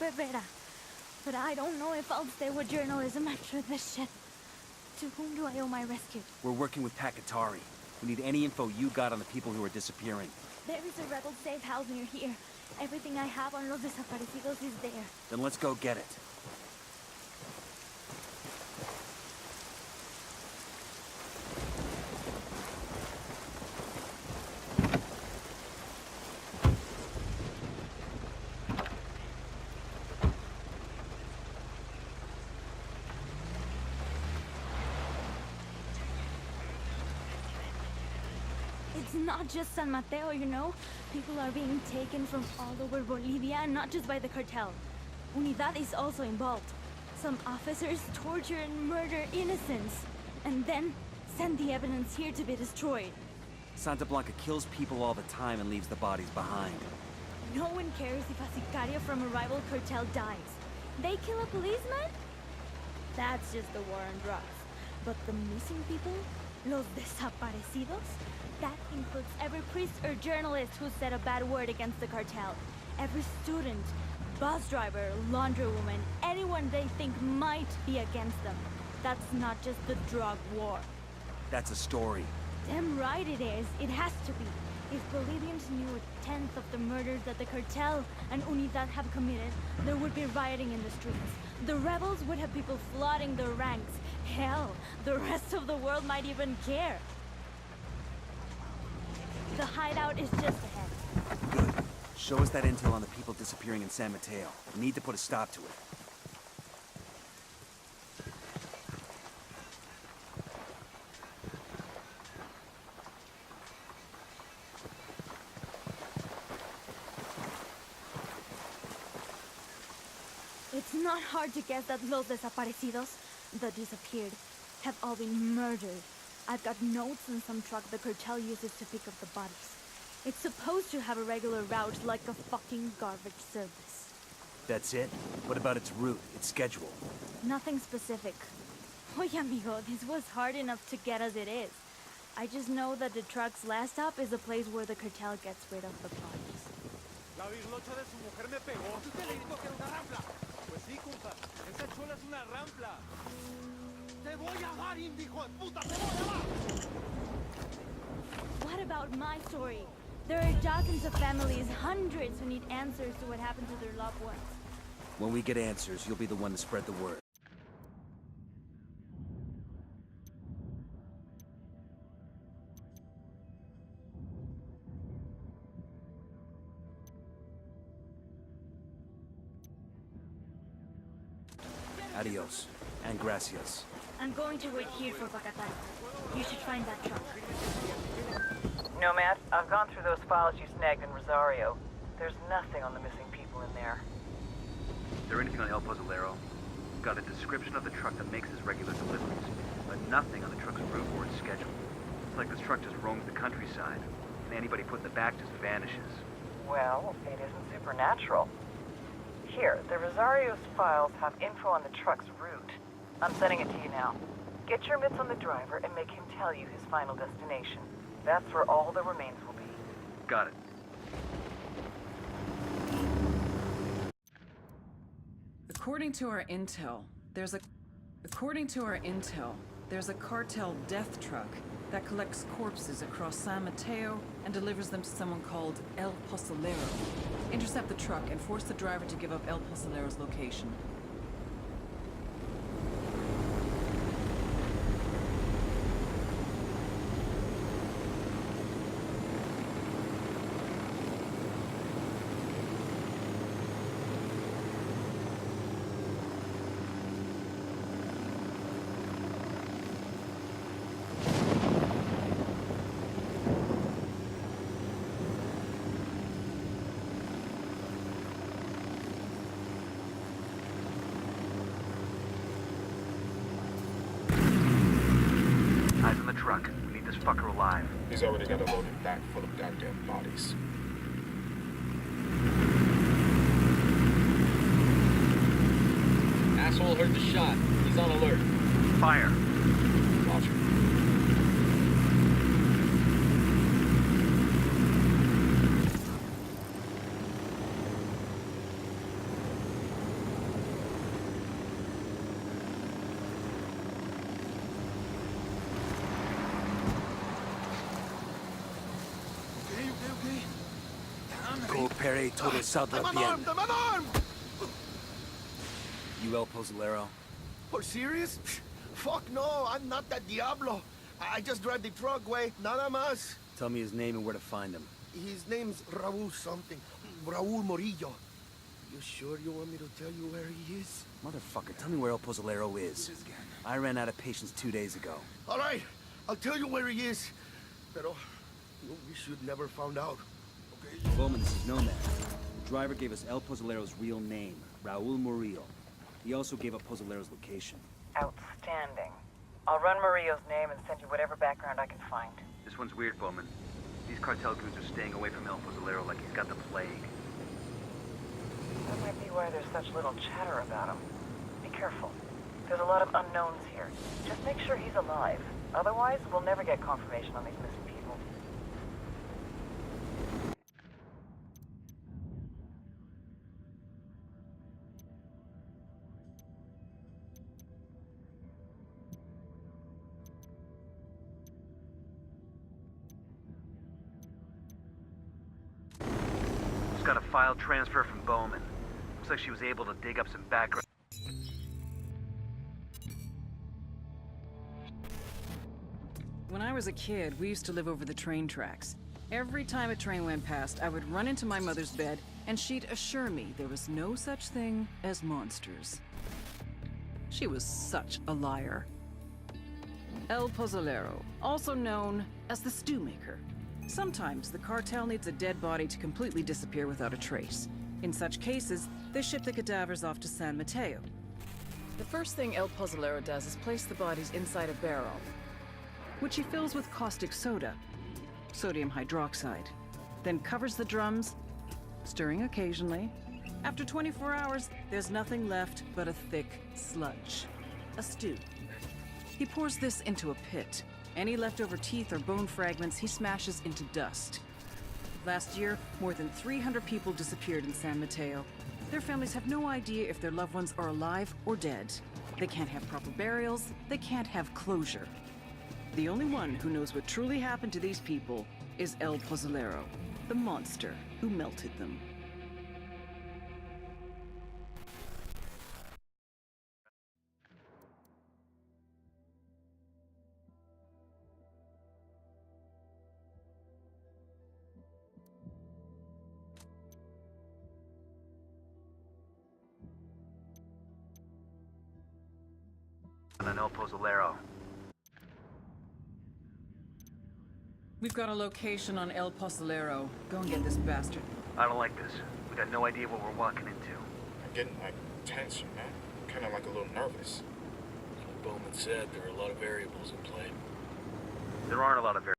Rivera. But I don't know if I'll stay with journalism after this shit. To whom do I owe my rescue? We're working with Pakatari. We need any info you got on the people who are disappearing. There is a rebel safe house near here. Everything I have on Los Desaparecidos is there. Then let's go get it. It's not just San Mateo, you know? People are being taken from all over Bolivia, and not just by the cartel. Unidad is also involved. Some officers torture and murder innocents, and then send the evidence here to be destroyed. Santa Blanca kills people all the time and leaves the bodies behind. No one cares if a sicario from a rival cartel dies. They kill a policeman? That's just the war on drugs. But the missing people? Los desaparecidos? That includes every priest or journalist who said a bad word against the cartel. Every student, bus driver, laundrywoman, anyone they think might be against them. That's not just the drug war. That's a story. Damn right it is. It has to be. If Bolivians knew a tenth of the murders that the cartel and Unidad have committed, there would be rioting in the streets. The rebels would have people flooding their ranks. Hell, the rest of the world might even care. The hideout is just ahead. Good. Show us that intel on the people disappearing in San Mateo. We need to put a stop to it. It's not hard to guess that Los Desaparecidos, the disappeared, have all been murdered. I've got notes on some truck the cartel uses to pick up the bodies. It's supposed to have a regular route like a fucking garbage service. That's it? What about its route, its schedule? Nothing specific. Oye, amigo, this was hard enough to get as it is. I just know that the truck's last stop is a place where the cartel gets rid of the bodies. La birlocha de su mujer me pegó. ¿Usted le dijo que era una rampla? Pues sí, compa. Esa chola es una rampla. ¡Te voy a dar, hijo de puta! ¡Te voy a dar! What about my story? There are dozens of families, hundreds who need answers to what happened to their loved ones. When we get answers, you'll be the one to spread the word. Adios, and gracias. I'm going to wait here for Pakatari. You should find that truck. Nomad, I've gone through those files you snagged in Rosario. There's nothing on the missing people in there. Is there anything on El Pozolero? Got a description of the truck that makes his regular deliveries, but nothing on the truck's route or its schedule. It's like this truck just roams the countryside, and anybody put in the back just vanishes. Well, it isn't supernatural. Here, the Rosario's files have info on the truck's route. I'm sending it to you now. Get your mitts on the driver and make him tell you his final destination. That's where all the remains will be. Got it. According to our intel, there's a cartel death truck that collects corpses across San Mateo and delivers them to someone called El Pozolero. Intercept the truck and force the driver to give up El Pozolero's location. Eyes on the truck. We need this fucker alive. He's already got a loaded back full of goddamn bodies. Asshole heard the shot. He's on alert. Fire. Roger. Recupere todo saldrá I'm bien. unarmed! I'm unarmed! You El Pozolero? For serious? Fuck no, I'm not that Diablo. I just drive the truck, way, nada más. Tell me his name and where to find him. His name's Raul something. Raul Morillo. You sure you want me to tell you where he is? Motherfucker, tell me where El Pozolero is. I ran out of patience 2 days ago. All right, I'll tell you where he is. Pero, we should never found out. Okay? Bowman, this is Nomad. The driver gave us El Pozolero's real name, Raul Murillo. He also gave up Pozolero's location. Outstanding. I'll run Murillo's name and send you whatever background I can find. This one's weird, Bowman. These cartel goons are staying away from El Pozolero like he's got the plague. That might be why there's such little chatter about him. Be careful. There's a lot of unknowns here. Just make sure he's alive. Otherwise, we'll never get confirmation on these missing people. Just got a file transfer from Bowman. Looks like she was able to dig up some background. When I was a kid, we used to live over the train tracks. Every time a train went past, I would run into my mother's bed, and she'd assure me there was no such thing as monsters. She was such a liar. El Pozolero, also known as the Stew Maker. Sometimes the cartel needs a dead body to completely disappear without a trace. In such cases, they ship the cadavers off to San Mateo. The first thing El Pozolero does is place the bodies inside a barrel, which he fills with caustic soda, sodium hydroxide, then covers the drums, stirring occasionally. After 24 hours, there's nothing left but a thick sludge, a stew. He pours this into a pit. Any leftover teeth or bone fragments he smashes into dust. Last year, more than 300 people disappeared in San Mateo. Their families have no idea if their loved ones are alive or dead. They can't have proper burials, they can't have closure. The only one who knows what truly happened to these people is El Pozolero, the monster who melted them. On El Pozolero. We've got a location on El Pozolero. Go and get this bastard. I don't like this. We got no idea what we're walking into. I'm getting, like, tense, man. Kind of like a little nervous. Like Bowman said, there are a lot of variables in play. There aren't a lot of